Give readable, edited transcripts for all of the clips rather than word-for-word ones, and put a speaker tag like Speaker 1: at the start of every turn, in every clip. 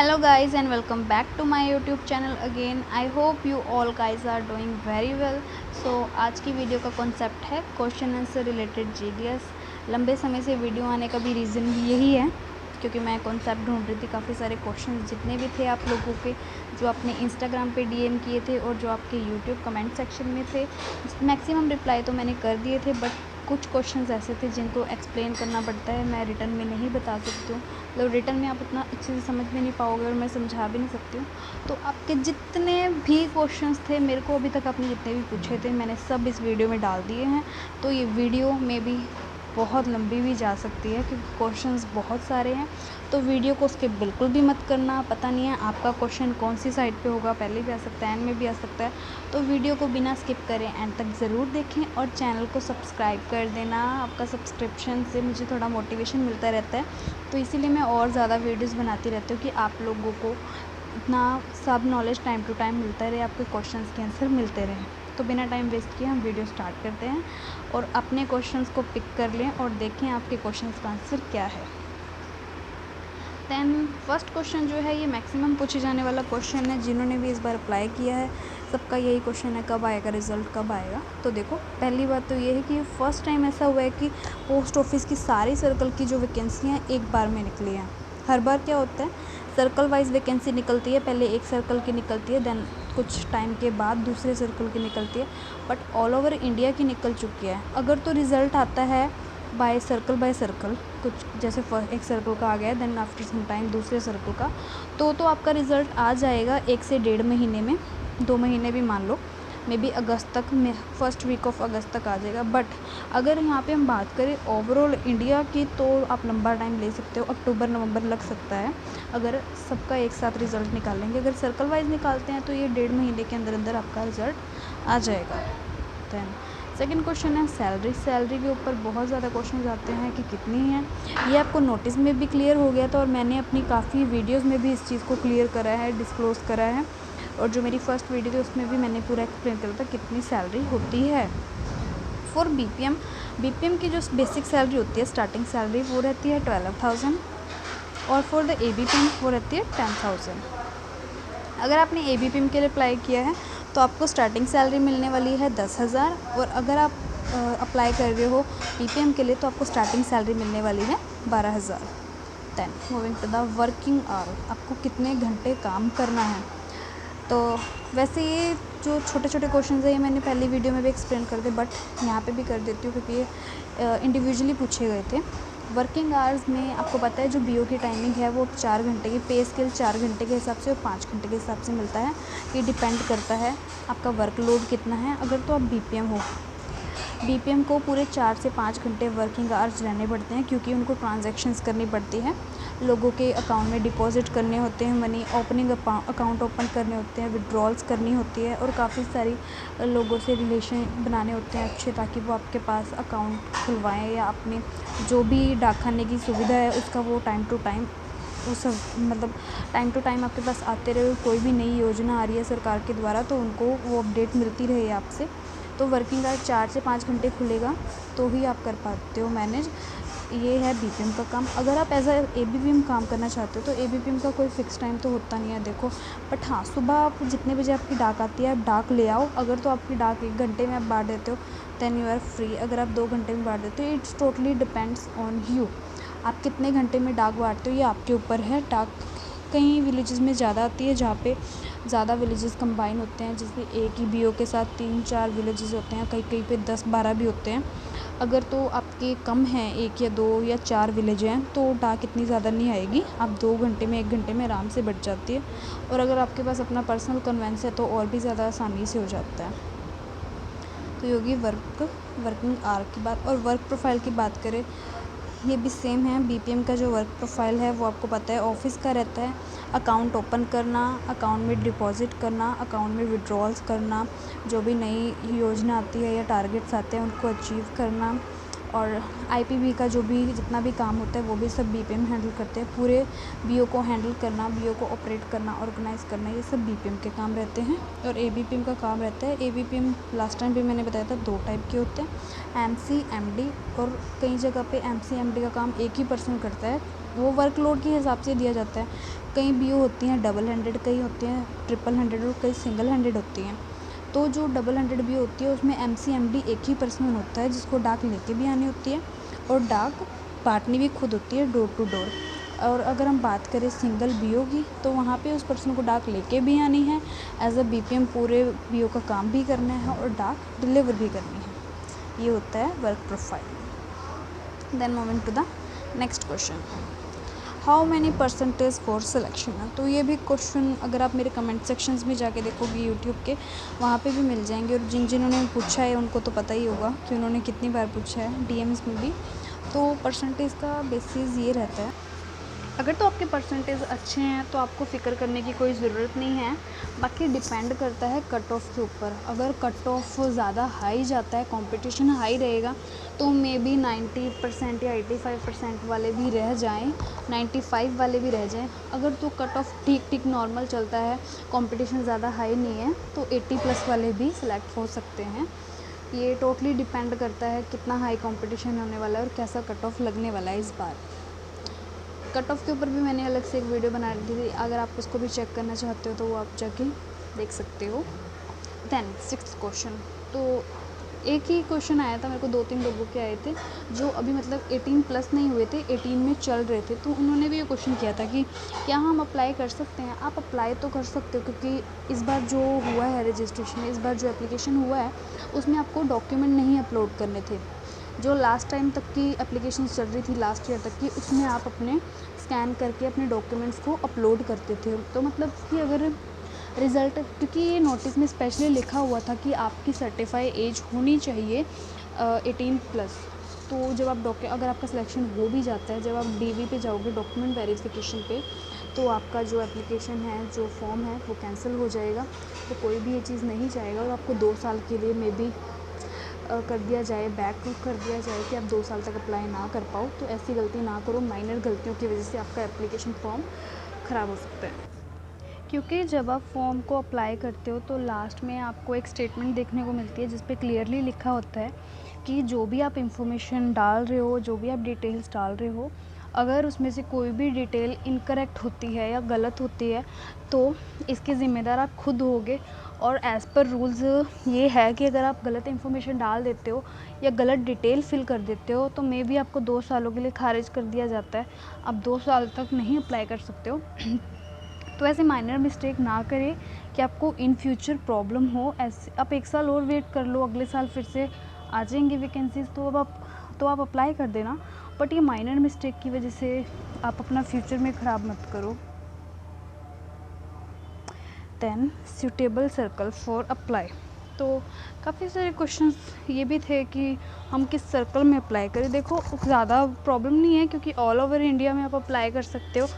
Speaker 1: Hello guys and welcome back to my YouTube channel again. I hope you all guys are doing very well. So आज की video का concept है question answer related GDS. लंबे समय से video आने का भी रीज़न भी यही है क्योंकि मैं कॉन्सेप्ट ढूंढ रही थी। काफ़ी सारे क्वेश्चन जितने भी थे आप लोगों के जो आपने इंस्टाग्राम पे डीएम किए थे और जो आपके यूट्यूब कमेंट सेक्शन में थे, मैक्सिमम रिप्लाई तो मैंने कर दिए थे, बट कुछ क्वेश्चंस ऐसे थे जिनको एक्सप्लेन करना पड़ता है। मैं रिटर्न में नहीं बता सकती हूँ, मतलब रिटर्न में आप उतना अच्छे से समझ भी नहीं पाओगे और मैं समझा भी नहीं सकती हूँ। तो आपके जितने भी क्वेश्चंस थे, मेरे को अभी तक आपने जितने भी पूछे थे, मैंने सब इस वीडियो में डाल दिए हैं। तो ये वीडियो में भी बहुत लंबी भी जा सकती है क्योंकि क्वेश्चंस बहुत सारे हैं। तो वीडियो को स्किप बिल्कुल भी मत करना। पता नहीं है आपका क्वेश्चन कौन सी साइड पे होगा, पहले भी आ सकता है, एंड में भी आ सकता है। तो वीडियो को बिना स्किप करें एंड तक ज़रूर देखें और चैनल को सब्सक्राइब कर देना। आपका सब्सक्रिप्शन से मुझे थोड़ा मोटिवेशन मिलता रहता है, तो इसीलिए मैं और ज़्यादा वीडियोज़ बनाती रहती हूँ कि आप लोगों को इतना सब नॉलेज टाइम टू टाइम मिलता रहे, आपके क्वेश्चंस के आंसर मिलते रहें। तो बिना टाइम वेस्ट किए हम वीडियो स्टार्ट करते हैं और अपने क्वेश्चंस को पिक कर लें और देखें आपके क्वेश्चंस का आंसर क्या है। दैन फर्स्ट क्वेश्चन जो है ये मैक्सिमम पूछे जाने वाला क्वेश्चन है। जिन्होंने भी इस बार अप्लाई किया है सबका यही क्वेश्चन है, कब आएगा रिज़ल्ट, कब आएगा। तो देखो, पहली बात तो ये है कि फर्स्ट टाइम ऐसा हुआ है कि पोस्ट ऑफिस की सारी सर्कल की जो वैकेंसियाँ एक बार में निकली हैं। हर बार क्या होता है, सर्कल वाइज वैकेंसी निकलती है, पहले एक सर्कल की निकलती है, दैन कुछ टाइम के बाद दूसरे सर्कल की निकलती है, बट ऑल ओवर इंडिया की निकल चुकी है। अगर तो रिज़ल्ट आता है बाय सर्कल, कुछ जैसे एक सर्कल का आ गया, देन आफ्टर सम टाइम दूसरे सर्कल का, तो आपका रिज़ल्ट आ जाएगा 1 से 1.5 महीने में, 2 महीने भी मान लो, मे बी अगस्त तक में, फर्स्ट वीक ऑफ अगस्त तक आ जाएगा। बट अगर यहाँ पे हम बात करें ओवरऑल इंडिया की, तो आप लंबा टाइम ले सकते हो, अक्टूबर नवंबर लग सकता है अगर सबका एक साथ रिज़ल्ट निकालेंगे। अगर सर्कल वाइज निकालते हैं तो ये 1.5 महीने के अंदर अंदर आपका रिज़ल्ट आ जाएगा। दैन सेकेंड क्वेश्चन है सैलरी के ऊपर बहुत ज़्यादा क्वेश्चन आते हैं कि कितनी है। ये आपको नोटिस में भी क्लियर हो गया था और मैंने अपनी काफ़ी वीडियोस में भी इस चीज़ को क्लियर करा है, डिस्क्लोज़ करा है, और जो मेरी फर्स्ट वीडियो थी उसमें भी मैंने पूरा एक्सप्लेन करा था कितनी सैलरी होती है। फॉर बीपीएम की जो बेसिक सैलरी होती है, स्टार्टिंग सैलरी, वो रहती है 12,000, और फॉर द एबीपीएम वो रहती है 10,000। अगर आपने एबीपीएम के लिए अप्लाई किया है तो आपको स्टार्टिंग सैलरी मिलने वाली है 10,000, और अगर आप अप्लाई कर रहे हो बीपीएम के लिए तो आपको स्टार्टिंग सैलरी मिलने वाली है 12,000। Then moving to the working hour, आपको कितने घंटे काम करना है। तो वैसे ये जो छोटे छोटे क्वेश्चन है ये मैंने पहली वीडियो में भी एक्सप्लेन कर दिए, बट यहाँ पे भी कर देती हूँ क्योंकि ये इंडिविजुअली पूछे गए थे। वर्किंग आवर्स में आपको पता है जो बीओ की टाइमिंग है वो 4 घंटे की, पे स्केल 4 घंटे के हिसाब से और 5 घंटे के हिसाब से मिलता है। ये डिपेंड करता है आपका वर्कलोड कितना है। अगर तो आप बीपीएम को पूरे 4 से 5 घंटे वर्किंग आवर्स रहने पड़ते हैं क्योंकि उनको ट्रांजैक्शंस करनी पड़ती है, लोगों के अकाउंट में डिपॉजिट करने होते हैं मनी, ओपनिंग अकाउंट ओपन करने होते हैं, विड्रॉल्स करनी होती है, और काफ़ी सारी लोगों से रिलेशन बनाने होते हैं अच्छे, ताकि वो आपके पास अकाउंट खुलवाएं या अपने जो भी डाकखाने की सुविधा है उसका वो टाइम टू टाइम मतलब टाइम टू टाइम आपके पास आते रहे। कोई भी नई योजना आ रही है सरकार के द्वारा तो उनको वो अपडेट मिलती रहे आपसे। तो वर्किंग आवर 4 से 5 घंटे खुलेगा तो ही आप कर पाते हो मैनेज। ये है बीपीएम का काम। अगर आप एज एबीपीएम काम करना चाहते हो तो एबीपीएम का कोई फ़िक्स टाइम तो होता नहीं है देखो, बट हाँ, सुबह आप जितने बजे आपकी डाक आती है आप डाक ले आओ। अगर तो आपकी डाक 1 घंटे में आप बांट देते हो दैन यू आर फ्री। अगर आप 2 घंटे में बांट देते हो, it's totally depends on you, आप कितने घंटे में डाक बांटते हो ये आपके ऊपर है। डाक कई विलेजेस में ज़्यादा आती है जहाँ पे ज़्यादा विलेजेस कंबाइन होते हैं, जिसमें एक ही बीओ के साथ 3-4 विलेजेस होते हैं, कहीं कहीं पे 10-12 भी होते हैं। अगर तो आपके कम हैं, 1 या 2 या 4 विलेज हैं, तो डाक इतनी ज़्यादा नहीं आएगी, आप 2 घंटे में 1 घंटे में आराम से बच जाती है। और अगर आपके पास अपना पर्सनल कन्वेंस है तो और भी ज़्यादा आसानी से हो जाता है। तो ये होगी वर्किंग आवर की बात। और वर्क प्रोफाइल की बात करें, ये भी सेम है। बीपीएम का जो वर्क प्रोफाइल है वो आपको पता है ऑफिस का रहता है। अकाउंट ओपन करना, अकाउंट में डिपॉजिट करना, अकाउंट में विड्रॉल्स करना, जो भी नई योजना आती है या टारगेट्स आते हैं उनको अचीव करना, और IPB का जो भी जितना भी काम होता है वो भी सब BPM हैंडल करते हैं। पूरे BO को हैंडल करना, BO को ऑपरेट करना, ऑर्गेनाइज़ करना, ये सब BPM के काम रहते हैं। और ABPM का काम रहता है। ABPM लास्ट टाइम भी मैंने बताया था 2 टाइप के होते हैं, MC, MD। और कई जगह पे MC, MD का काम एक ही पर्सन करता है, वो वर्कलोड के हिसाब से दिया जाता है। कई BO होती हैं डबल हैंडेड, कई होती हैं ट्रिपल हैंडेड और कई सिंगल हैंडेड होती हैं। तो जो डबल हैंडेड BO होती है उसमें MC, MD एक ही पर्सन होता है जिसको डाक लेके भी आनी होती है और डाक बांटनी भी खुद होती है डोर टू डोर। और अगर हम बात करें सिंगल BO की, तो वहाँ पे उस पर्सन को डाक लेके भी आनी है, एज अ BPM पूरे BO का काम भी करना है और डाक डिलीवर भी करनी है। ये होता है work profile. Then moving to the next question, how many percentage for selection. तो ये भी क्वेश्चन अगर आप मेरे कमेंट सेक्शंस में जाके देखोगे यूट्यूब के, वहाँ पे भी मिल जाएंगे। और जिन्होंने पूछा है उनको तो पता ही होगा कि उन्होंने कितनी बार पूछा है DMs में भी। तो परसेंटेज का बेसिस ये रहता है, अगर तो आपके परसेंटेज अच्छे हैं तो आपको फ़िक्र करने की कोई ज़रूरत नहीं है। बाकी डिपेंड करता है कट ऑफ के ऊपर। अगर कट ऑफ ज़्यादा हाई जाता है, कंपटीशन हाई रहेगा, तो मे बी 90% या 85% वाले भी रह जाएं, 95 वाले भी रह जाएं। अगर तो कट ऑफ ठीक ठीक नॉर्मल चलता है, कंपटीशन ज़्यादा हाई नहीं है, तो 80+ वाले भी सिलेक्ट हो सकते हैं। ये टोटली डिपेंड करता है कितना हाई कंपटीशन होने वाला है और कैसा कट ऑफ लगने वाला है इस बार। कट ऑफ के ऊपर भी मैंने अलग से एक वीडियो बना दी थी, अगर आप उसको भी चेक करना चाहते हो तो वो आप जाके देख सकते हो। देन 6th क्वेश्चन, तो एक ही क्वेश्चन आया था मेरे को, 2-3 लोगों के आए थे जो अभी मतलब 18+ नहीं हुए थे, 18 में चल रहे थे। तो उन्होंने भी ये क्वेश्चन किया था कि क्या हम अप्लाई कर सकते हैं। आप अप्लाई तो कर सकते हो, क्योंकि इस बार जो हुआ है रजिस्ट्रेशन, इस बार जो एप्लीकेशन हुआ है उसमें आपको डॉक्यूमेंट नहीं अपलोड करने थे। जो लास्ट टाइम तक की एप्लीकेशन चल रही थी, लास्ट ईयर तक की, उसमें आप अपने स्कैन करके अपने डॉक्यूमेंट्स को अपलोड करते थे। तो मतलब कि अगर रिज़ल्ट, क्योंकि ये नोटिस में स्पेशली लिखा हुआ था कि आपकी सर्टिफाई एज होनी चाहिए 18+। तो जब आप अगर आपका सिलेक्शन हो भी जाता है, जब आप DV पे जाओगे डॉक्यूमेंट वेरिफिकेशन पे, तो आपका जो एप्लीकेशन है, जो फॉर्म है, वो कैंसिल हो जाएगा। तो कोई भी ये चीज़ नहीं चाहेगा और आपको 2 साल के लिए मे बी कर दिया जाए, बैक कर दिया जाए कि आप 2 साल तक अप्लाई ना कर पाओ। तो ऐसी गलती ना करो, माइनर गलतियों की वजह से आपका एप्लीकेशन फॉर्म ख़राब हो सकता है। क्योंकि जब आप फॉर्म को अप्लाई करते हो तो लास्ट में आपको एक स्टेटमेंट देखने को मिलती है जिस पे क्लियरली लिखा होता है कि जो भी आप इंफॉर्मेशन डाल रहे हो, जो भी आप डिटेल्स डाल रहे हो, अगर उसमें से कोई भी डिटेल इनकरेक्ट होती है या गलत होती है तो इसके ज़िम्मेदार आप खुद होगे। और एज़ पर रूल्स ये है कि अगर आप गलत इन्फॉर्मेशन डाल देते हो या गलत डिटेल फिल कर देते हो तो मे बी आपको 2 सालों के लिए खारिज कर दिया जाता है। आप 2 साल तक नहीं अप्लाई कर सकते हो। तो ऐसे माइनर मिस्टेक ना करें कि आपको इन फ्यूचर प्रॉब्लम हो। ऐसे आप 1 साल और वेट कर लो, अगले साल फिर से आ जाएंगी वैकेंसीज, तो आप अप्लाई कर देना। बट ये माइनर मिस्टेक की वजह से आप अपना फ्यूचर में ख़राब मत करो। Then suitable circle for apply, तो काफ़ी सारे क्वेश्चंस ये भी थे कि हम किस सर्कल में अप्लाई करें। देखो ज़्यादा प्रॉब्लम नहीं है, क्योंकि ऑल ओवर इंडिया में आप अप्लाई कर सकते हो।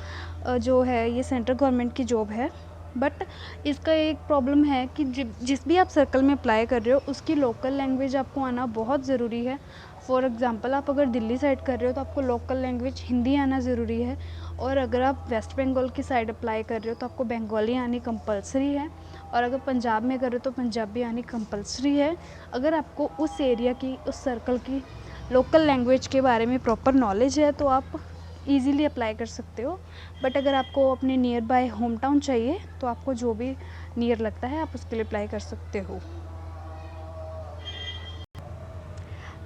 Speaker 1: जो है ये सेंट्रल गवर्नमेंट की जॉब है। बट इसका एक प्रॉब्लम है कि जिस भी आप सर्कल में अप्लाई कर रहे हो उसकी लोकल लैंग्वेज आपको आना बहुत ज़रूरी है। फॉर एग्ज़ाम्पल आप अगर दिल्ली साइड कर रहे हो तो आपको लोकल लैंग्वेज हिंदी आना ज़रूरी है। और अगर आप वेस्ट बंगाल की साइड अप्लाई कर रहे हो तो आपको बंगाली आनी कंपलसरी है। और अगर पंजाब में कर रहे हो तो पंजाबी आनी कंपलसरी है। अगर आपको उस एरिया की, उस सर्कल की लोकल लैंग्वेज के बारे में प्रॉपर नॉलेज है तो आप ईज़िली अप्लाई कर सकते हो। बट अगर आपको अपने नियर बाय होम टाउन चाहिए तो आपको जो भी नियर लगता है आप उसके लिए अप्लाई कर सकते हो।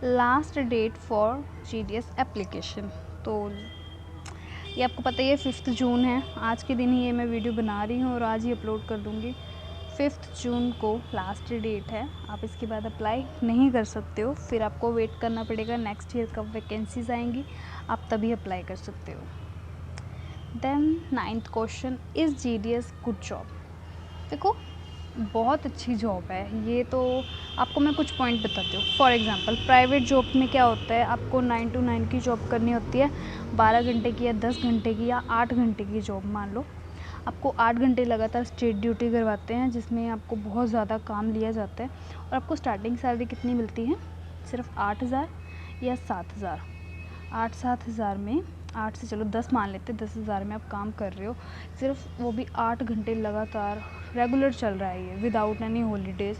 Speaker 1: Last date for GDS application, तो ये आपको पता ही है 5 जून है। आज के दिन ही ये मैं वीडियो बना रही हूँ और आज ही अपलोड कर दूँगी। 5 जून को लास्ट डेट है, आप इसके बाद अप्लाई नहीं कर सकते हो। फिर आपको वेट करना पड़ेगा नेक्स्ट ईयर कब वैकेंसीज आएंगी, आप तभी अप्लाई कर सकते हो। Then 9th question, is GDS good job. देखो बहुत अच्छी जॉब है ये, तो आपको मैं कुछ पॉइंट बताती हूँ। फॉर एग्जांपल प्राइवेट जॉब में क्या होता है, आपको 9 to 9 की जॉब करनी होती है, 12 घंटे की या 10 घंटे की या 8 घंटे की जॉब मान लो। आपको 8 घंटे लगातार स्ट्रेट ड्यूटी करवाते हैं जिसमें आपको बहुत ज़्यादा काम लिया जाता है। और आपको स्टार्टिंग सैलरी कितनी मिलती है, सिर्फ 8,000। या 7,000, 8-7 हज़ार में 8 से चलो 10 मान लेते, 10,000 में आप काम कर रहे हो, सिर्फ वो भी 8 घंटे लगातार रेगुलर चल रहा है ये, विदाउट एनी हॉलीडेज़।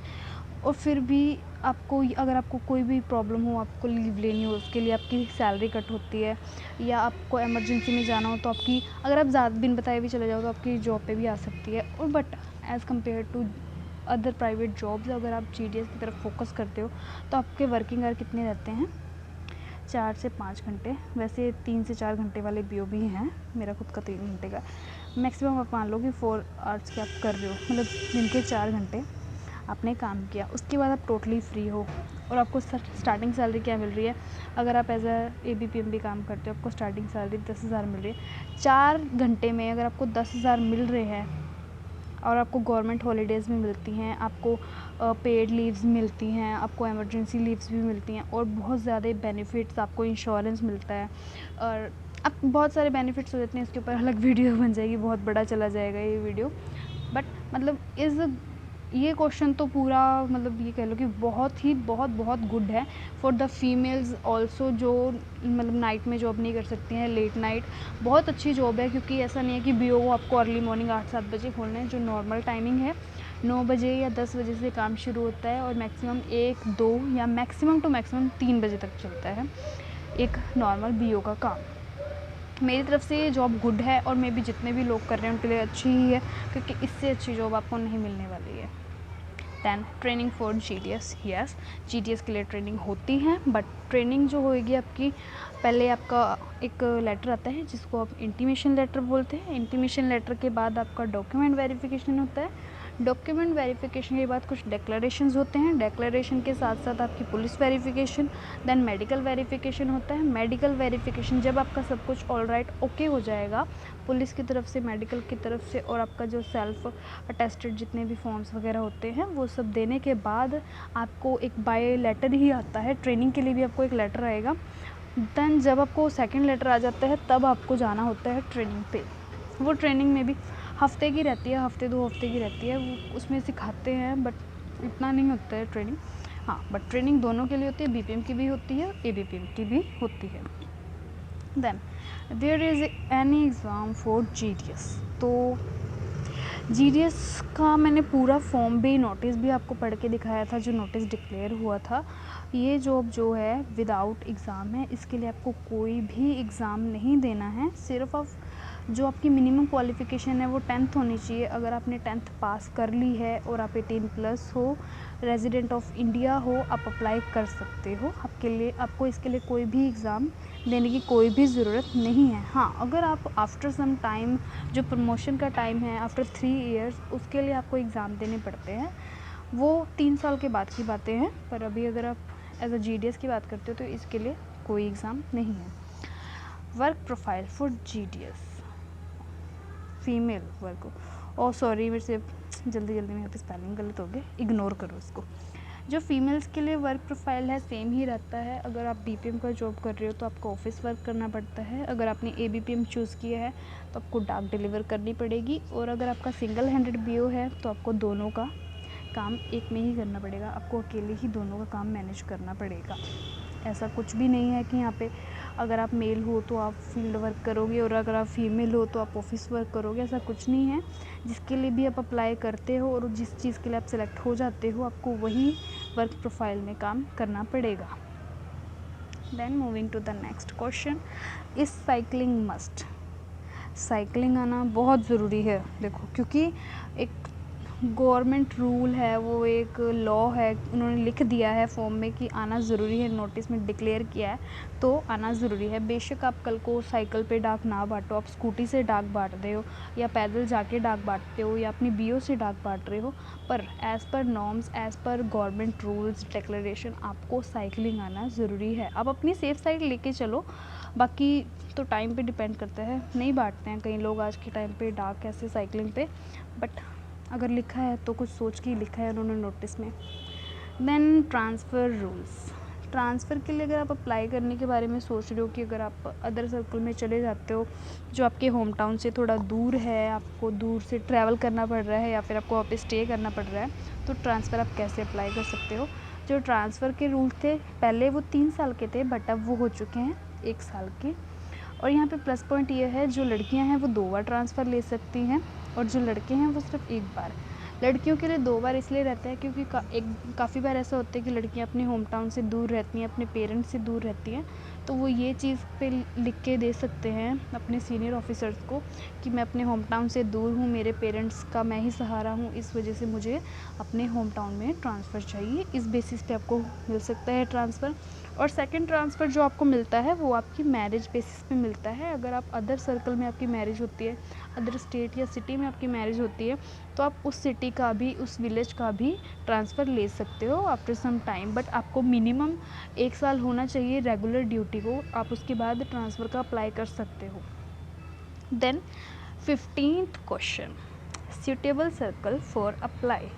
Speaker 1: और फिर भी आपको अगर आपको कोई भी प्रॉब्लम हो, आपको लीव लेनी हो, उसके लिए आपकी सैलरी कट होती है, या आपको इमरजेंसी में जाना हो तो आपकी, अगर आप ज़्यादा बिन बताए भी चले जाओ तो आपकी जॉब पे भी आ सकती है। और but as compare to other private jobs, अगर आप GDS की तरफ फोकस करते हो तो आपके वर्किंग आवर कितने रहते हैं, 4 से 5 घंटे। वैसे 3 से 4 घंटे वाले BO भी हैं, मेरा खुद का 3 घंटे का। मैक्सिमम आप मान लो कि 4 आवर्स के आप कर रहे हो, मतलब दिन के 4 घंटे आपने काम किया, उसके बाद आप टोटली फ्री हो। और आपको स्टार्टिंग सैलरी क्या मिल रही है, अगर आप एज ABPM भी काम करते हो, आपको स्टार्टिंग सैलरी 10,000 मिल रही है। 4 घंटे में अगर आपको 10,000 मिल रहे हैं, और आपको गवर्नमेंट हॉलीडेज़ भी मिलती हैं, आपको पेड लीव्स मिलती हैं, आपको इमरजेंसी लीव्स भी मिलती हैं, और बहुत ज़्यादा बेनिफिट्स, आपको इंश्योरेंस मिलता है, और अब बहुत सारे बेनिफिट्स हो जाते हैं। इसके ऊपर अलग वीडियो बन जाएगी, बहुत बड़ा चला जाएगा ये वीडियो। बट मतलब ये क्वेश्चन तो पूरा, मतलब ये कह लो कि बहुत गुड है फॉर द फीमेल्स ऑल्सो, जो मतलब नाइट में जॉब नहीं कर सकती हैं, लेट नाइट। बहुत अच्छी जॉब है, क्योंकि ऐसा नहीं है कि BO को आपको अर्ली मॉर्निंग 8-7 बजे खोलना है। जो नॉर्मल टाइमिंग है 9 बजे या 10 बजे से काम शुरू होता है, और मैक्सिमम 1-2 या मैक्सिमम टू मैक्सिमम 3 बजे तक चलता है एक नॉर्मल BO का काम। मेरी तरफ से ये जॉब गुड है, और मे भी जितने भी लोग कर रहे हैं उनके लिए अच्छी ही है, क्योंकि इससे अच्छी जॉब आपको नहीं मिलने वाली है। Then training for GDS, yes, GDS के लिए ट्रेनिंग होती है, बट ट्रेनिंग जो होएगी आपकी, पहले आपका एक लेटर आता है जिसको आप इंटीमेशन लेटर बोलते हैं। इंटीमेशन लेटर के बाद आपका डॉक्यूमेंट वेरिफिकेशन होता है। डॉक्यूमेंट वेरिफिकेशन के बाद कुछ डिक्लेरेशंस होते हैं। डिक्लेरेशन के साथ साथ आपकी police verification, then medical verification होता है। मेडिकल वेरिफिकेशन जब आपका सब कुछ ऑल राइट ओके हो जाएगा, पुलिस की तरफ से, मेडिकल की तरफ से, और आपका जो सेल्फ अटेस्टेड जितने भी फॉर्म्स वगैरह होते हैं वो सब देने के बाद आपको एक बाय लेटर ही आता है। ट्रेनिंग के लिए भी आपको एक लेटर आएगा। देन जब आपको सेकंड लेटर आ जाता है, तब आपको जाना होता है ट्रेनिंग पे। वो ट्रेनिंग में भी हफ्ते की रहती है, हफ्ते 2 हफ्ते की रहती है। वो उसमें सिखाते हैं, बट इतना नहीं होता है ट्रेनिंग। हाँ, बट ट्रेनिंग दोनों के लिए होती है, BPM की भी होती है, ABPM की भी होती है। Then there is any exam for GDS। तो GDS का मैंने पूरा फॉर्म भी, नोटिस भी आपको पढ़ के दिखाया था, जो नोटिस डिक्लेयर हुआ था। ये जॉब जो है विदाउट एग्ज़ाम है, इसके लिए आपको कोई भी एग्ज़ाम नहीं देना है। सिर्फ आप जो आपकी मिनिमम क्वालिफ़िकेशन है वो 10th होनी चाहिए। अगर आपने 10th पास कर ली है और आप 18+ हो, रेजिडेंट ऑफ इंडिया हो, आप अप्लाई कर सकते हो। आपको इसके लिए कोई भी एग्ज़ाम देने की कोई भी ज़रूरत नहीं है। हाँ, अगर आप आफ्टर सम टाइम, जो प्रमोशन का टाइम है आफ्टर 3 इयर्स, उसके लिए आपको एग्ज़ाम देने पड़ते हैं, वो 3 साल के बाद की बातें हैं। पर अभी अगर आप एज अ GDS की बात करते हो तो इसके लिए कोई एग्ज़ाम नहीं है। Work profile for GDS, female work, oh sorry, मेरे से जल्दी में यहाँ पे स्पेलिंग गलत हो गया, इग्नोर करो इसको। जो फीमेल्स के लिए वर्क प्रोफाइल है सेम ही रहता है। अगर आप BPM का जॉब कर रहे हो तो आपको ऑफिस वर्क करना पड़ता है। अगर आपने ABPM चूज़ किया है तो आपको डाक डिलीवर करनी पड़ेगी। और अगर आपका सिंगल हैंडेड BO है तो आपको दोनों का काम एक में ही करना पड़ेगा। आपको अकेले ही दोनों का काम मैनेज करना पड़ेगा। ऐसा कुछ भी नहीं है कि यहाँ पे अगर आप मेल हो तो आप फील्ड वर्क करोगे, और अगर आप फीमेल हो तो आप ऑफिस वर्क करोगे। ऐसा कुछ नहीं है। जिसके लिए भी आप अप्लाई करते हो और जिस चीज़ के लिए आप सेलेक्ट हो जाते हो, आपको वही वर्क प्रोफाइल में काम करना पड़ेगा। Then moving to the next question, is cycling must? Cycling आना बहुत ज़रूरी है, देखो, क्योंकि एक गवर्नमेंट रूल है, वो एक लॉ है, उन्होंने लिख दिया है फॉर्म में कि आना ज़रूरी है, नोटिस में डिक्लेयर किया है, तो आना ज़रूरी है। बेशक आप कल को साइकिल पे डाक ना बांटो, आप स्कूटी से डाक बांट रहे हो, या पैदल जाके डाक बांटते हो, या अपनी BO से डाक बांट रहे हो, पर as per norms, as per government rules declaration आपको साइकिलिंग आना ज़रूरी है। आप अपनी सेफ साइड लेके चलो, बाकी तो टाइम पे डिपेंड करता है। नहीं बांटते हैं कई लोग आज के टाइम पे डाक ऐसे साइकिलिंग पे, बट अगर लिखा है तो कुछ सोच के ही लिखा है उन्होंने नोटिस में। देन ट्रांसफ़र रूल्स, ट्रांसफ़र के लिए अगर आप अप्लाई करने के बारे में सोच रहे हो कि अगर आप अदर सर्कल में चले जाते हो जो आपके होम टाउन से थोड़ा दूर है, आपको दूर से ट्रैवल करना पड़ रहा है, या फिर आपको वहाँ पे स्टे करना पड़ रहा है, तो ट्रांसफ़र आप कैसे अप्लाई कर सकते हो। जो ट्रांसफ़र के रूल थे पहले वो 3 साल के थे, बट अब वो हो चुके हैं 1 साल के। और यहाँ पे प्लस पॉइंट ये है, जो लड़कियाँ हैं वो 2 बार ट्रांसफ़र ले सकती हैं और जो लड़के हैं वो सिर्फ 1 बार। लड़कियों के लिए 2 बार इसलिए रहता है क्योंकि काफ़ी बार ऐसा होता है कि लड़कियाँ अपने होम टाउन से दूर रहती हैं, अपने पेरेंट्स से दूर रहती हैं, तो वो ये चीज़ पे लिख के दे सकते हैं अपने सीनियर ऑफिसर्स को कि मैं अपने होम टाउन से दूर हूँ, मेरे पेरेंट्स का मैं ही सहारा हूँ, इस वजह से मुझे अपने होम टाउन में ट्रांसफ़र चाहिए। इस बेसिस पे आपको मिल सकता है ट्रांसफ़र। और सेकंड ट्रांसफ़र जो आपको मिलता है वो आपकी मैरिज बेसिस पे मिलता है। अगर आप अदर सर्कल में आपकी मैरिज होती है, अदर स्टेट या सिटी में आपकी मैरिज होती है, तो आप उस सिटी का भी, उस विलेज का भी ट्रांसफ़र ले सकते हो आफ्टर सम टाइम। बट आपको मिनिमम 1 साल होना चाहिए रेगुलर ड्यूटी को, आप उसके बाद ट्रांसफ़र का अप्लाई कर सकते हो। Then 15th question, suitable circle for apply.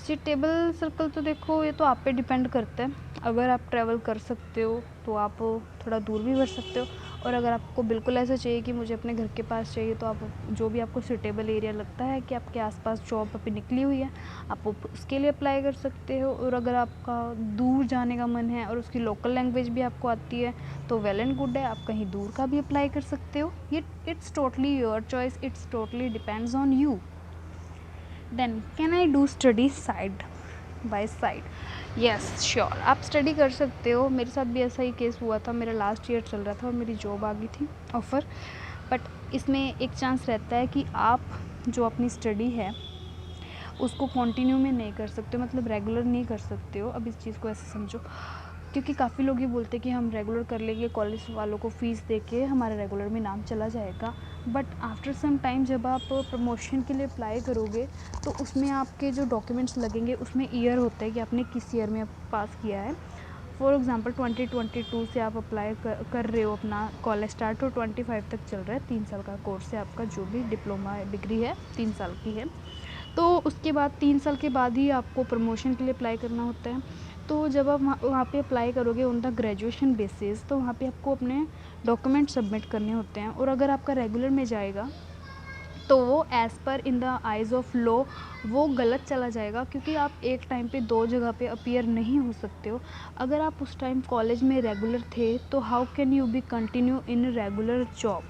Speaker 1: Suitable circle तो देखो ये तो आप पे डिपेंड करता है। अगर आप ट्रैवल कर सकते हो तो आप थोड़ा दूर भी कर सकते हो, और अगर आपको बिल्कुल ऐसा चाहिए कि मुझे अपने घर के पास चाहिए, तो आप जो भी आपको सूटेबल एरिया लगता है कि आपके आसपास जॉब अभी निकली हुई है, आप उसके लिए अप्लाई कर सकते हो। और अगर आपका दूर जाने का मन है और उसकी लोकल लैंग्वेज भी आपको आती है तो वेल एंड गुड है, आप कहीं दूर का भी अप्लाई कर सकते हो। ये it's totally your choice, it's totally depends on you. Then can I do study side by side? Yes sure, आप स्टडी कर सकते हो। मेरे साथ भी ऐसा ही केस हुआ था, मेरा लास्ट ईयर चल रहा था और मेरी जॉब आ गई थी ऑफ़र। बट इसमें एक चांस रहता है कि आप जो अपनी स्टडी है उसको कंटिन्यू में नहीं कर सकते हो, मतलब रेगुलर नहीं कर सकते हो। अब इस चीज़ को ऐसे समझो, क्योंकि काफ़ी लोग ये बोलते हैं कि हम रेगुलर कर लेंगे, कॉलेज वालों को फ़ीस दे के हमारा रेगुलर में नाम चला जाएगा। बट आफ्टर सम टाइम जब आप प्रमोशन के लिए अप्लाई करोगे तो उसमें आपके जो डॉक्यूमेंट्स लगेंगे उसमें ईयर होता है कि आपने किस ईयर में पास किया है। फॉर एग्ज़ाम्पल 2022 से आप अप्लाई कर रहे हो, अपना कॉलेज स्टार्ट हो 25 तक चल रहा है, 3 साल का कोर्स है आपका, जो भी डिप्लोमा डिग्री है 3 साल की है। तो उसके बाद 3 साल के बाद ही आपको प्रमोशन के लिए अप्लाई करना होता है। तो जब आप वहाँ पे अप्लाई करोगे ऑन द ग्रेजुएशन बेसिस, तो वहाँ पे आपको अपने डॉक्यूमेंट सबमिट करने होते हैं। और अगर आपका रेगुलर में जाएगा तो वो as per in the eyes of law वो गलत चला जाएगा, क्योंकि आप एक टाइम पे 2 जगह पे अपीयर नहीं हो सकते हो। अगर आप उस टाइम कॉलेज में रेगुलर थे तो how can you B continue in regular job?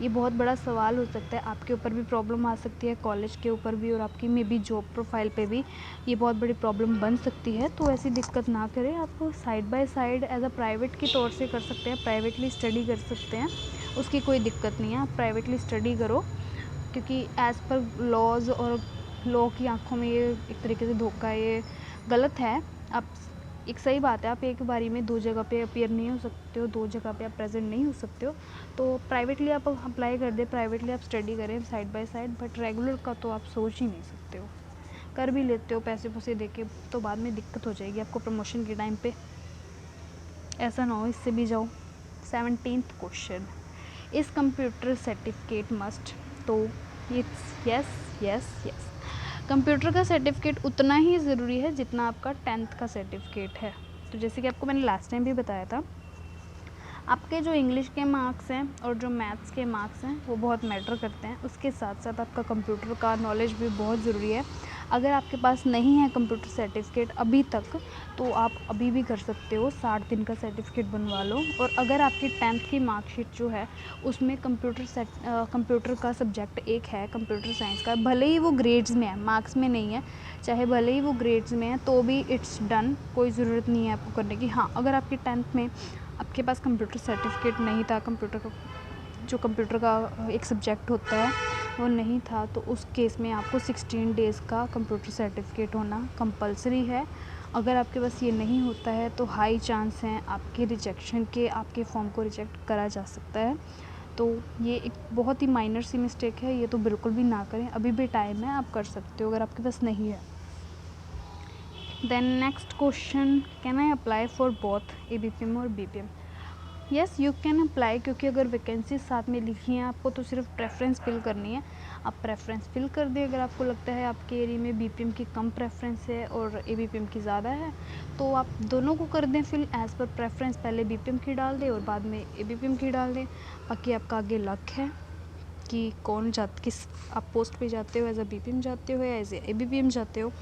Speaker 1: ये बहुत बड़ा सवाल हो सकता है, आपके ऊपर भी प्रॉब्लम आ सकती है, कॉलेज के ऊपर भी, और आपकी मे बी जॉब प्रोफाइल पे भी ये बहुत बड़ी प्रॉब्लम बन सकती है। तो ऐसी दिक्कत ना करें, आप side by side as a private के तौर से कर सकते हैं, प्राइवेटली स्टडी कर सकते हैं, उसकी कोई दिक्कत नहीं है। आप प्राइवेटली स्टडी करो, क्योंकि एज़ पर लॉज और लॉ की आंखों में ये एक तरीके से धोखा है, ये गलत है। आप एक सही बात है, आप एक बारी में 2 जगह पे अपीयर नहीं हो सकते हो, 2 जगह पे आप प्रेजेंट नहीं हो सकते हो। तो प्राइवेटली आप अप्लाई कर दें, प्राइवेटली आप स्टडी करें side by side, but regular का तो आप सोच ही नहीं सकते हो। कर भी लेते हो पैसे पुसे दे के तो बाद में दिक्कत हो जाएगी आपको प्रमोशन के टाइम पे, ऐसा ना हो, इससे भी जाओ। 17th क्वेश्चन, इस कंप्यूटर सर्टिफिकेट मस्ट? तो it's yes yes yes. Computer का सर्टिफिकेट उतना ही ज़रूरी है जितना आपका 10th का सर्टिफिकेट है। तो जैसे कि आपको मैंने लास्ट टाइम भी बताया था, आपके जो इंग्लिश के मार्क्स हैं और जो मैथ्स के मार्क्स हैं वो बहुत मैटर करते हैं। उसके साथ साथ आपका कंप्यूटर का नॉलेज भी बहुत ज़रूरी है। अगर आपके पास नहीं है कंप्यूटर सर्टिफिकेट अभी तक, तो आप अभी भी कर सकते हो, 60 दिन का सर्टिफिकेट बनवा लो। और अगर आपकी 10th की मार्कशीट जो है उसमें कंप्यूटर का सब्जेक्ट एक है, कंप्यूटर साइंस का, भले ही वो ग्रेड्स में है, मार्क्स में नहीं है, चाहे भले ही वो ग्रेड्स में है, तो भी इट्स डन, कोई ज़रूरत नहीं है आपको करने की। हाँ, अगर आपकी 10th में आपके पास कंप्यूटर सर्टिफिकेट नहीं था, कंप्यूटर का एक सब्जेक्ट होता है वो नहीं था, तो उस केस में आपको 16 डेज़ का कंप्यूटर सर्टिफिकेट होना कंपलसरी है। अगर आपके पास ये नहीं होता है तो हाई चांस हैं आपके रिजेक्शन के, आपके फॉर्म को रिजेक्ट करा जा सकता है। तो ये एक बहुत ही माइनर सी मिस्टेक है, ये तो बिल्कुल भी ना करें, अभी भी टाइम है, आप कर सकते हो अगर आपके पास नहीं है। Then next question, can I apply for both ABPM और BPM? Yes you can apply, क्योंकि अगर वैकेंसी साथ में लिखी हैं आपको तो सिर्फ प्रेफरेंस फिल करनी है। आप प्रेफरेंस फिल कर दें। अगर आपको लगता है आपके एरिया में BPM की कम प्रेफरेंस है और ABPM की ज़्यादा है, तो आप दोनों को कर दें फिल एज़ पर प्रेफरेंस, पहले BPM की डाल दें और बाद में ABPM की डाल दें। बाकी आपका आगे लक है कि किस आप पोस्ट पे जाते हो, एज अ BPM जाते हो या एज ए ABPM जाते हो।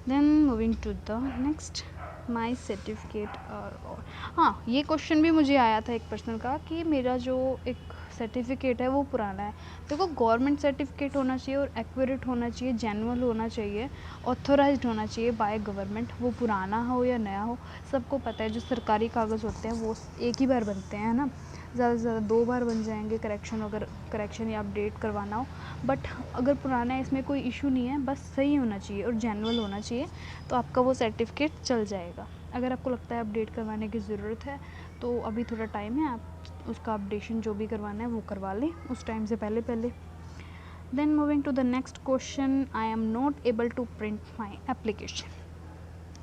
Speaker 1: Then moving to the next, my certificate और हाँ, ये क्वेश्चन भी मुझे आया था एक पर्सन का कि मेरा जो एक सर्टिफिकेट है वो पुराना है। देखो, गवर्नमेंट सर्टिफिकेट होना चाहिए और एक्यूरेट होना चाहिए, जेन्युइन होना चाहिए, ऑथोराइज्ड होना चाहिए बाय गवर्नमेंट। वो पुराना हो या नया हो, सबको पता है जो सरकारी कागज़ होते हैं वो एक ही बार बनते हैं, है ना। ज़्यादा से ज़्यादा 2 बार बन जाएंगे करेक्शन या अपडेट करवाना हो। बट अगर पुराना है, इसमें कोई इशू नहीं है, बस सही होना चाहिए और जेन्युइन होना चाहिए, तो आपका वो सर्टिफिकेट चल जाएगा। अगर आपको लगता है अपडेट करवाने की ज़रूरत है तो अभी थोड़ा टाइम है, आप उसका अपडेशन जो भी करवाना है वो करवा लें उस टाइम से पहले। Then moving to the next question, I am not able to print my application.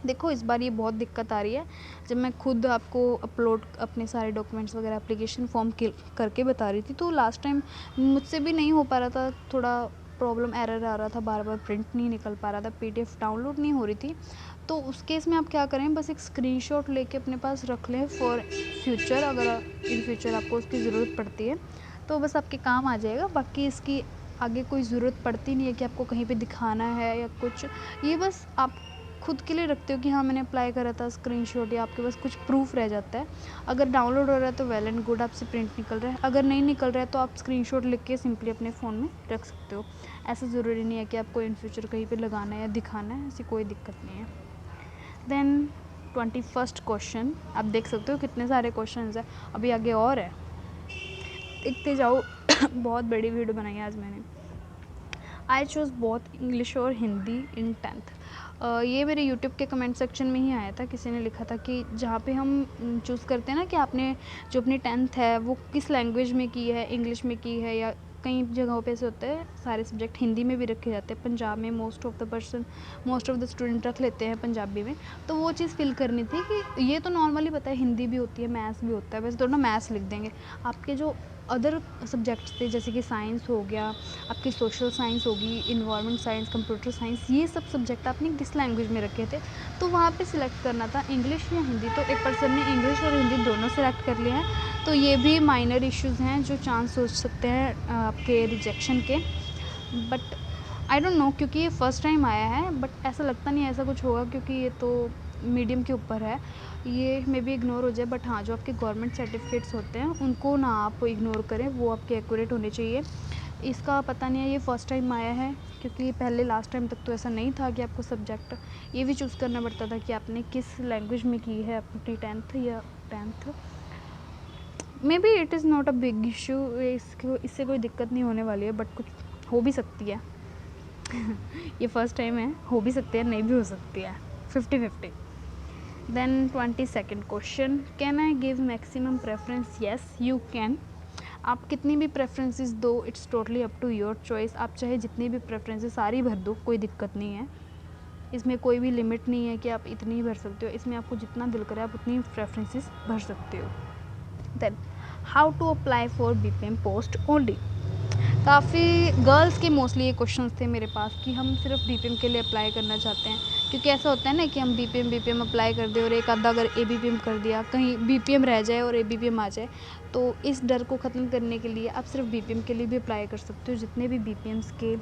Speaker 1: देखो, इस बार ये बहुत दिक्कत आ रही है। जब मैं खुद आपको अपलोड अपने सारे डॉक्यूमेंट्स वगैरह एप्लीकेशन फॉर्म करके बता रही थी, तो लास्ट टाइम मुझसे भी नहीं हो पा रहा था, थोड़ा प्रॉब्लम एरर आ रहा था, बार बार प्रिंट नहीं निकल पा रहा था, PDF डाउनलोड नहीं हो रही थी। तो उस केस में आप क्या करें, बस एक स्क्रीनशॉट लेके अपने पास रख लें फॉर फ्यूचर। अगर इन फ्यूचर आपको उसकी ज़रूरत पड़ती है तो बस आपके काम आ जाएगा। बाकी इसकी आगे कोई ज़रूरत पड़ती नहीं है कि आपको कहीं पे दिखाना है या कुछ। ये बस आप खुद के लिए रखते हो कि हाँ, मैंने अप्लाई करा था, स्क्रीनशॉट, या आपके पास कुछ प्रूफ रह जाता है। अगर डाउनलोड हो रहा है तो वेल एंड गुड, आपसे प्रिंट निकल रहा है। अगर नहीं निकल रहा है तो आप स्क्रीनशॉट लिख के सिंपली अपने फ़ोन में रख सकते हो। ऐसा ज़रूरी नहीं है कि आपको इन फ्यूचर कहीं पे लगाना है या दिखाना है, ऐसी कोई दिक्कत नहीं है। देन 21st क्वेश्चन, आप देख सकते हो कितने सारे क्वेश्चन है, अभी आगे और है, देखते जाओ। बहुत बड़ी वीडियो बनाई है आज मैंने। आई चूज़ बोथ इंग्लिश और हिंदी इन 10th। ये मेरे यूट्यूब के कमेंट सेक्शन में ही आया था, किसी ने लिखा था कि जहाँ पे हम चूज़ करते हैं ना कि आपने जो अपनी 10th है वो किस लैंग्वेज में की है, इंग्लिश में की है, या कई जगहों पे ऐसे होते हैं सारे सब्जेक्ट हिंदी में भी रखे जाते हैं। पंजाब में मोस्ट ऑफ द स्टूडेंट रख लेते हैं पंजाबी में। तो वो चीज़ फिल करनी थी कि ये तो नॉर्मली पता है, हिंदी भी होती है, मैथ्स भी होता है, वैसे तो ना मैथ्स लिख देंगे। आपके जो अदर सब्जेक्ट्स थे, जैसे कि साइंस हो गया, आपकी सोशल साइंस होगी, इन्वायरमेंट साइंस, कंप्यूटर साइंस, ये सब सब्जेक्ट आपने किस लैंग्वेज में रखे थे, तो वहाँ पे सिलेक्ट करना था इंग्लिश या हिंदी। तो एक पर्सन ने इंग्लिश और हिंदी दोनों सेलेक्ट कर लिया है। तो ये भी माइनर इश्यूज़ हैं जो चांस हो सकते हैं आपके रिजेक्शन के। बट आई डोंट नो, क्योंकि ये फर्स्ट टाइम आया है, बट ऐसा लगता नहीं ऐसा कुछ होगा, क्योंकि ये तो मीडियम के ऊपर है, ये मे बी इग्नोर हो जाए। बट हाँ, जो आपके गवर्नमेंट सर्टिफिकेट्स होते हैं उनको ना आप इग्नोर करें, वो आपके एक्यूरेट होने चाहिए। इसका पता नहीं है, ये फ़र्स्ट टाइम आया है, क्योंकि पहले लास्ट टाइम तक तो ऐसा नहीं था कि आपको सब्जेक्ट ये भी चूज़ करना पड़ता था कि आपने किस लैंग्वेज में की है अपनी 10th। May be it is not a big issue, इससे कोई दिक्कत नहीं होने वाली है, बट कुछ हो भी सकती है। ये फर्स्ट टाइम है, हो भी सकती है, नहीं भी हो सकती है, 50-50। Then 22nd question, can I give maximum preference? Yes you can. आप कितनी भी प्रेफरेंसेस दो, it's totally up to your choice. आप चाहे जितनी भी प्रेफरेंसेस सारी भर दो, कोई दिक्कत नहीं है। इसमें कोई भी लिमिट नहीं है कि आप इतनी ही भर सकते हो, इसमें आपको जितना दिल करे आप उतनी प्रेफरेंसेस भर सकते हो। Then how to apply for BPM post only. काफ़ी गर्ल्स के मोस्टली ये क्वेश्चंस थे मेरे पास कि हम सिर्फ BPM के लिए अप्लाई करना चाहते हैं, क्योंकि ऐसा होता है ना कि हम BPM अप्लाई कर दें और एक आधा अगर ABPM कर दिया, कहीं BPM रह जाए और ABPM आ जाए, तो इस डर को ख़त्म करने के लिए आप सिर्फ BPM के लिए भी अप्लाई कर सकते हो। जितने भी BPMs के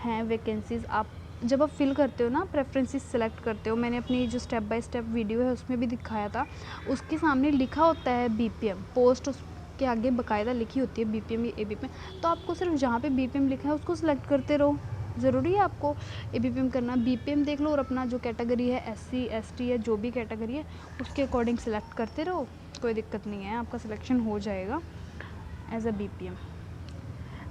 Speaker 1: हैं वैकेंसीज़, आप जब आप फिल करते हो ना, प्रेफरेंसेस सेलेक्ट करते हो, मैंने अपनी जो स्टेप बाय स्टेप वीडियो है उसमें भी दिखाया था, उसके सामने लिखा होता है BPM पोस्ट, उसके आगे बाकायदा लिखी होती है BPM या ABPM। तो आपको सिर्फ जहाँ पे BPM लिखा है उसको सिलेक्ट करते रहो, ज़रूरी है आपको ABPM करना। BPM देख लो और अपना जो कैटेगरी है SC ST या जो भी कैटेगरी है उसके अकॉर्डिंग सेलेक्ट करते रहो, कोई दिक्कत नहीं है, आपका सिलेक्शन हो जाएगा as a BPM।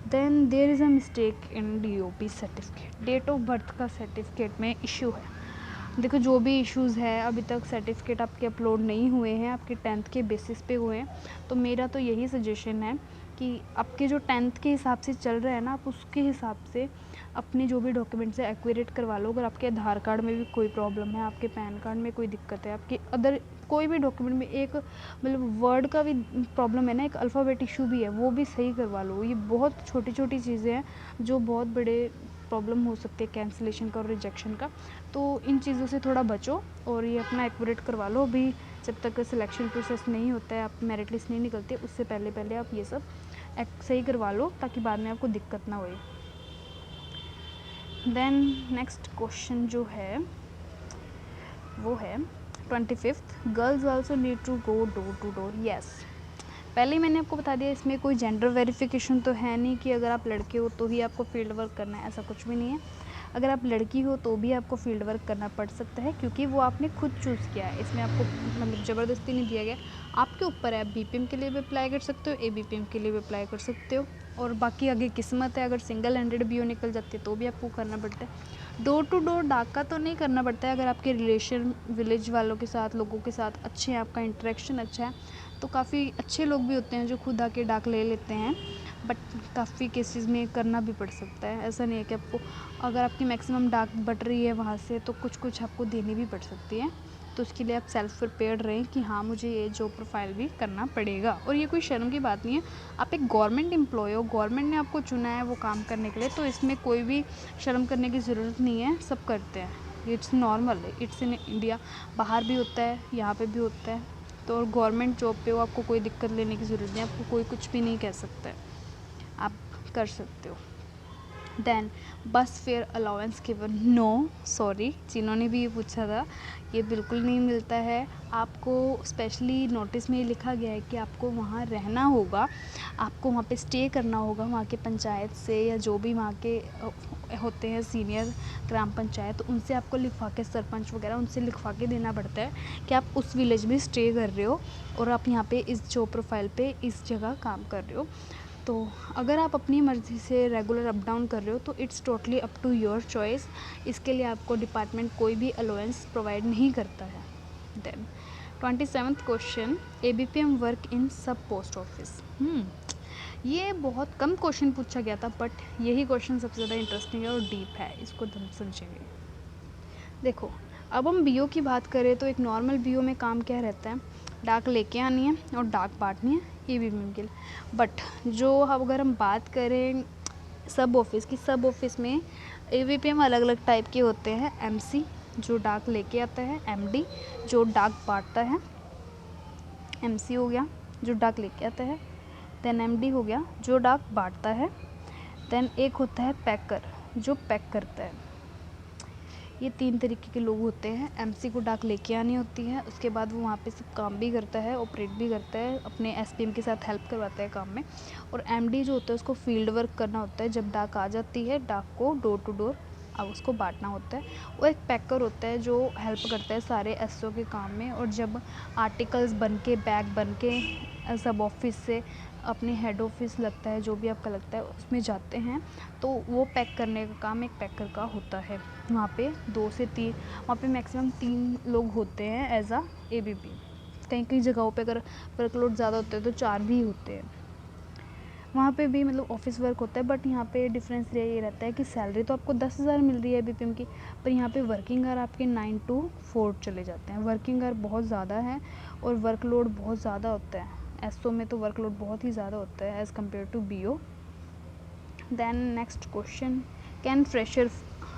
Speaker 1: Then there is a mistake in DOP certificate, date of birth का सर्टिफिकेट में इशू है। देखो, जो भी इश्यूज़ है, अभी तक सर्टिफिकेट आपके अपलोड नहीं हुए हैं, आपके 10th के बेसिस पे हुए हैं, तो मेरा तो यही सजेशन है कि आपके जो 10th के हिसाब से चल रहा है ना, आप उसके हिसाब से अपने जो भी डॉक्यूमेंट्स है एक्यूरेट करवा लो। अगर आपके आधार कार्ड में भी कोई प्रॉब्लम है, आपके पैन कार्ड में कोई दिक्कत है, आपके अदर कोई भी डॉक्यूमेंट में एक मतलब वर्ड का भी प्रॉब्लम है ना, एक अल्फ़ाबेट इशू भी है, वो भी सही करवा लो। ये बहुत छोटी छोटी चीज़ें हैं जो बहुत बड़े प्रॉब्लम हो सकती है कैंसिलेशन का और रिजेक्शन का। तो इन चीज़ों से थोड़ा बचो और ये अपना एक्यूरेट करवा लो। अभी जब तक सिलेक्शन प्रोसेस नहीं होता है, आप मेरिट लिस्ट नहीं निकलती, उससे पहले पहले आप ये सब सही करवा लो, ताकि बाद में आपको दिक्कत ना होए। देन नेक्स्ट क्वेश्चन जो है, वो है 25th, girls also need to go door to door. Yes, पहले ही मैंने आपको बता दिया, इसमें कोई जेंडर वेरिफिकेशन तो है नहीं कि अगर आप लड़के हो तो ही आपको फील्ड वर्क करना है, ऐसा कुछ भी नहीं है। अगर आप लड़की हो तो भी आपको फील्ड वर्क करना पड़ सकता है, क्योंकि वो आपने खुद चूज़ किया है। इसमें आपको मतलब ज़बरदस्ती नहीं दिया गया, आपके ऊपर है। आप BPM के लिए भी अप्लाई कर सकते हो, ABPM के लिए भी अप्लाई कर सकते हो, और बाकी आगे किस्मत है। अगर सिंगल हैंडेड BO निकल जाती है तो भी आपको करना पड़ता है। डोर टू डोर डाका तो नहीं करना पड़ता है। अगर आपके रिलेशन विलेज वालों के साथ, लोगों के साथ अच्छे हैं, आपका इंटरेक्शन अच्छा है, तो काफ़ी अच्छे लोग भी होते हैं जो खुद आके डाक ले लेते हैं। बट काफ़ी केसेस में करना भी पड़ सकता है। ऐसा नहीं है कि आपको, अगर आपकी मैक्सिमम डाक बट रही है वहाँ से, तो कुछ कुछ आपको देनी भी पड़ सकती है। तो उसके लिए आप सेल्फ प्रिपेयर्ड रहें कि हाँ, मुझे ये जॉब प्रोफाइल भी करना पड़ेगा। और ये कोई शर्म की बात नहीं है, आप एक गवर्नमेंट एम्प्लॉय हो, गवर्नमेंट ने आपको चुना है वो काम करने के लिए, तो इसमें कोई भी शर्म करने की ज़रूरत नहीं है, सब करते हैं। इट्स नॉर्मल है, इट्स इन इंडिया। बाहर भी होता है, यहाँ पे भी होता है। तो और गवर्नमेंट जॉब पे हो, आपको कोई दिक्कत लेने की ज़रूरत नहीं है, आपको कोई कुछ भी नहीं कह सकता है, आप कर सकते हो। Then bus fare allowance given, no sorry, जिन्होंने भी ये पूछा था, ये बिल्कुल नहीं मिलता है आपको। स्पेशली नोटिस में ये लिखा गया है कि आपको वहाँ रहना होगा, आपको वहाँ पे स्टे करना होगा, वहाँ के पंचायत से या जो भी वहाँ के होते हैं सीनियर ग्राम पंचायत, उनसे आपको लिखवा के, सरपंच वगैरह उनसे लिखवा के देना पड़ता है कि आप उस विलेज में स्टे कर रहे हो और आप यहाँ पे इस जॉब प्रोफाइल पे इस जगह काम कर रहे हो। तो अगर आप अपनी मर्ज़ी से रेगुलर अप डाउन कर रहे हो तो it's totally up to your choice. इसके लिए आपको डिपार्टमेंट कोई भी अलाउंस प्रोवाइड नहीं करता है। Then 27th question, ABPM work in sub post office. ये बहुत कम क्वेश्चन पूछा गया था, बट यही क्वेश्चन सबसे ज़्यादा इंटरेस्टिंग है और डीप है, इसको हम समझेंगे। देखो, अब हम BO की बात करें तो एक नॉर्मल BO में काम क्या रहता है, डाक लेके आनी है और डाक बांटनी है, ABPM के लिए। बट जो अगर हम बात करें सब ऑफिस की, सब ऑफिस में ABPM अलग अलग टाइप के होते हैं। MC जो डाक लेके आता है, MD जो डाक बांटता है। MC हो गया जो डाक लेके आता है, देन MD हो गया जो डाक बांटता है, देन एक होता है पैकर जो पैक करता है। ये 3 तरीके के लोग होते हैं। MC को डाक लेके आनी होती है, उसके बाद वो वहाँ पे सब काम भी करता है, ऑपरेट भी करता है, अपने SPM के साथ हेल्प करवाता है काम में। और MD जो होता है उसको फील्ड वर्क करना होता है। जब डाक आ जाती है, डाक को डोर टू डोर अब उसको बांटना होता है। वो एक पैकर होता है जो हेल्प करता है सारे SO के काम में। और जब आर्टिकल्स बन के, बैग बन के सब ऑफिस से अपने हेड ऑफिस लगता है, जो भी आपका लगता है उसमें जाते हैं, तो वो पैक करने का काम एक पैकर का होता है। वहाँ पे 2 से 3, वहाँ पे मैक्सिमम 3 लोग होते हैं एज आ ABP। कहीं कहीं जगहों पे अगर वर्कलोड ज़्यादा होता है तो 4 भी होते हैं। वहाँ पे भी मतलब ऑफिस वर्क होता है, बट यहाँ पे डिफरेंस ये रहता है कि सैलरी तो आपको 10,000 मिल रही है ABPM की, पर यहाँ पे वर्किंग आवर आपके 9 to 4 चले जाते हैं। वर्किंग आवर बहुत ज़्यादा है और वर्कलोड बहुत ज़्यादा होता है। SO में तो वर्कलोड बहुत ही ज़्यादा होता है as compare to BO। Then next question, can fresher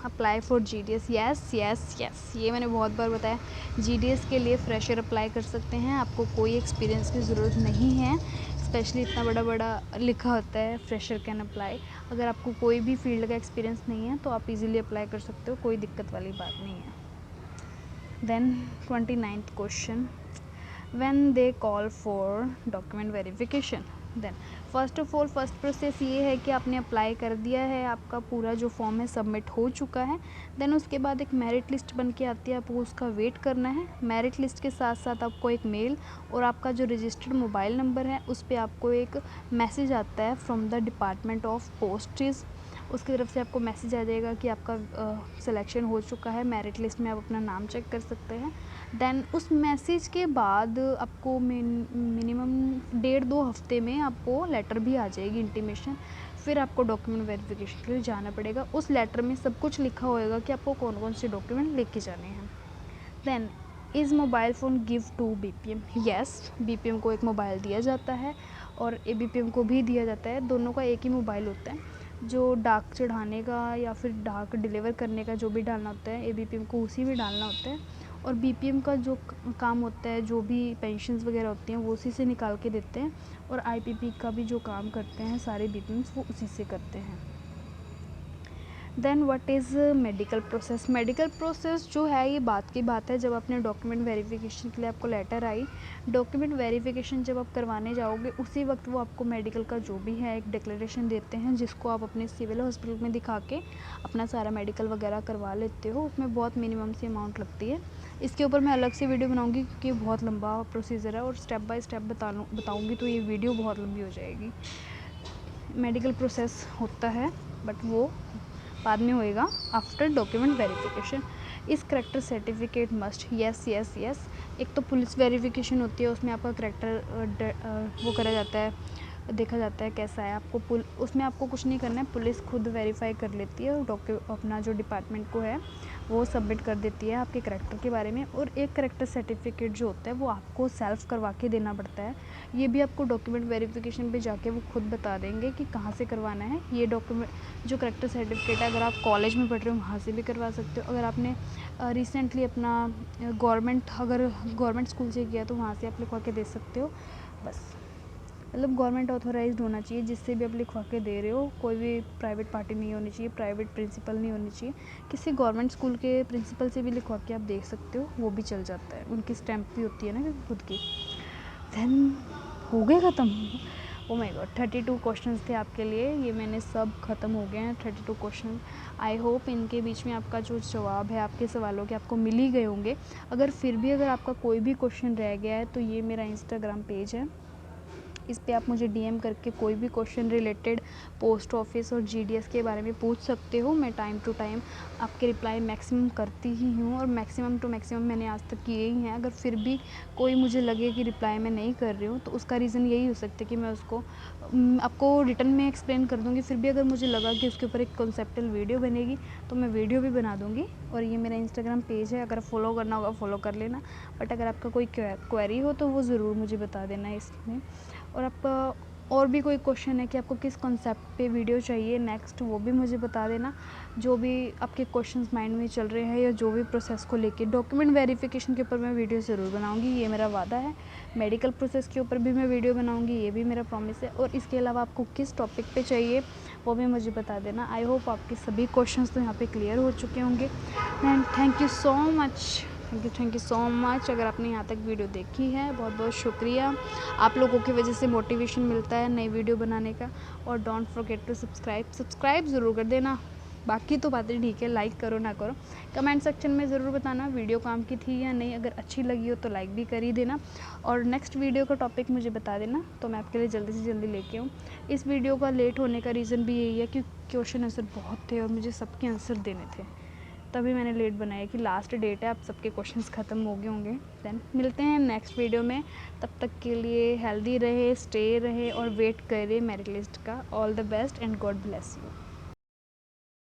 Speaker 1: apply for GDS? Yes yes yes, ये मैंने बहुत बार बताया, GDS के लिए फ्रेशर अप्लाई कर सकते हैं। आपको कोई एक्सपीरियंस की ज़रूरत नहीं है, स्पेशली इतना बड़ा बड़ा लिखा होता है फ्रेशर कैन अप्लाई। अगर आपको कोई भी फील्ड का एक्सपीरियंस नहीं है तो आप इजीली अप्लाई कर सकते हो, कोई दिक्कत वाली बात नहीं है। Then 29th question, when they call for document verification. Then first of all first process ये है कि आपने अप्लाई कर दिया है, आपका पूरा जो फॉर्म है सबमिट हो चुका है। देन उसके बाद एक मेरिट लिस्ट बन के आती है, आपको उसका वेट करना है। मेरिट लिस्ट के साथ साथ आपको एक मेल और आपका जो रजिस्टर्ड मोबाइल नंबर है उस पर आपको एक मैसेज आता है from the department of postage. उसकी तरफ से आपको मैसेज आ जाएगा कि आपका सिलेक्शन हो चुका है, मेरिट लिस्ट में आप अपना नाम चेक कर सकते हैं। देन उस मैसेज के बाद आपको मिनिमम 1.5-2 हफ्ते में आपको लेटर भी आ जाएगी, इंटीमेशन। फिर आपको डॉक्यूमेंट वेरिफिकेशन के लिए जाना पड़ेगा। उस लेटर में सब कुछ लिखा होएगा कि आपको कौन कौन से डॉक्यूमेंट लेके जाने हैं। Then is mobile phone give to BPM? Yes, BPM को एक मोबाइल दिया जाता है और ABPM को भी दिया जाता है। दोनों का एक ही मोबाइल होता है। जो डाक चढ़ाने का या फिर डाक डिलीवर करने का जो भी डालना होता है, ABPM को उसी में डालना होता है। और BPM का जो काम होता है, जो भी पेंशन्स वगैरह होती हैं वो उसी से निकाल के देते हैं। और IPP का भी जो काम करते हैं सारे BPMs वो उसी से करते हैं। Then what is medical process. Medical process जो है ये बात की बात है, जब अपने डॉक्यूमेंट वेरिफिकेशन के लिए आपको लेटर आई, डॉक्यूमेंट वेरिफिकेशन जब आप करवाने जाओगे उसी वक्त वो आपको मेडिकल का जो भी है एक डिक्लेरेशन देते हैं, जिसको आप अपने सिविल हॉस्पिटल में दिखा के अपना सारा मेडिकल वगैरह करवा लेते हो। उसमें बहुत मिनिमम सी अमाउंट लगती है। इसके ऊपर मैं अलग से वीडियो बनाऊँगी क्योंकि बहुत लंबा प्रोसीजर है और स्टेप बाय स्टेप बताऊँगी तो ये वीडियो बहुत लंबी हो जाएगी। मेडिकल प्रोसेस होता है बट वो बाद में होएगा आफ्टर डॉक्यूमेंट वेरिफिकेशन। इस character certificate must, yes yes yes. एक तो पुलिस वेरिफिकेशन होती है, उसमें आपका करेक्टर वो करा जाता है, देखा जाता है कैसा है आपको। उसमें आपको कुछ नहीं करना है, पुलिस खुद वेरीफाई कर लेती है और अपना जो डिपार्टमेंट को है वो सबमिट कर देती है आपके करेक्टर के बारे में। और एक करेक्टर सर्टिफिकेट जो होता है वो आपको सेल्फ करवा के देना पड़ता है। ये भी आपको डॉक्यूमेंट वेरिफिकेशन पे जाके वो खुद बता देंगे कि कहाँ से करवाना है। ये डॉक्यूमेंट जो करेक्टर सर्टिफिकेट है, अगर आप कॉलेज में पढ़ रहे हो वहाँ से भी करवा सकते हो। अगर आपने रिसेंटली अपना गवर्नमेंट स्कूल से किया तो वहाँ से आप लिखवा के दे सकते हो। बस मतलब गवर्नमेंट ऑथोराइज्ड होना चाहिए जिससे भी आप लिखवा के दे रहे हो। कोई भी प्राइवेट पार्टी नहीं होनी चाहिए, प्राइवेट प्रिंसिपल नहीं होनी चाहिए। किसी गवर्नमेंट स्कूल के प्रिंसिपल से भी लिखवा के आप देख सकते हो, वो भी चल जाता है। उनकी स्टैंप भी होती है ना खुद की। देन हो गए ख़त्म। ओ माय गॉड, 32 क्वेश्चंस थे आपके लिए, ये मैंने सब ख़त्म हो गए हैं 32 क्वेश्चन। आई होप इनके बीच में आपका जो जवाब है आपके सवालों के आपको मिल ही गए होंगे। अगर आपका कोई भी क्वेश्चन रह गया है तो ये मेरा इंस्टाग्राम पेज है, इस पे आप मुझे डीएम करके कोई भी क्वेश्चन रिलेटेड पोस्ट ऑफिस और जीडीएस के बारे में पूछ सकते हो। मैं टाइम टू टाइम आपके रिप्लाई मैक्सिमम करती ही हूँ और मैक्सिमम टू मैक्सिमम मैंने आज तक किए ही हैं। अगर फिर भी कोई मुझे लगे कि रिप्लाई मैं नहीं कर रही हूँ तो उसका रीज़न यही हो सकता है कि मैं उसको आपको रिटर्न में एक्सप्लेन कर दूँगी। फिर भी अगर मुझे लगा कि उसके ऊपर एक कॉन्सेप्टल वीडियो बनेगी तो मैं वीडियो भी बना दूँगी। और ये मेरा इंस्टाग्राम पेज है, अगर फॉलो करना होगा फॉलो कर लेना। बट अगर आपका कोई क्वेरी हो तो वो ज़रूर मुझे बता देना इसमें। और आपका और भी कोई क्वेश्चन है कि आपको किस कॉन्सेप्ट पे वीडियो चाहिए नेक्स्ट, वो भी मुझे बता देना। जो भी आपके क्वेश्चंस माइंड में चल रहे हैं या जो भी प्रोसेस को लेके, डॉक्यूमेंट वेरिफिकेशन के ऊपर मैं वीडियो ज़रूर बनाऊंगी, ये मेरा वादा है। मेडिकल प्रोसेस के ऊपर भी मैं वीडियो बनाऊंगी, ये भी मेरा प्रॉमिस है। और इसके अलावा आपको किस टॉपिक पे चाहिए वो भी मुझे बता देना। आई होप आपके सभी क्वेश्चंस तो यहाँ पे क्लियर हो चुके होंगे। And thank you so much. अगर आपने यहाँ तक वीडियो देखी है, बहुत बहुत शुक्रिया। आप लोगों की वजह से मोटिवेशन मिलता है नई वीडियो बनाने का। और डोंट फॉरगेट टू सब्सक्राइब ज़रूर कर देना। बाकी तो बातें ठीक है, लाइक करो ना करो कमेंट सेक्शन में ज़रूर बताना वीडियो काम की थी या नहीं। अगर अच्छी लगी हो तो लाइक भी कर ही देना। और नेक्स्ट वीडियो का टॉपिक मुझे बता देना तो मैं आपके लिए जल्दी से जल्दी लेके आऊँ। इस वीडियो का लेट होने का रीज़न भी यही है कि क्वेश्चन आंसर बहुत थे और मुझे सबके आंसर देने थे, तभी मैंने लेट बनाया कि लास्ट डेट है, आप सबके क्वेश्चंस ख़त्म हो गए होंगे। देन मिलते हैं नेक्स्ट वीडियो में, तब तक के लिए हेल्दी रहे, स्टे रहे और वेट करें मेरिट लिस्ट का। All the best and God bless you.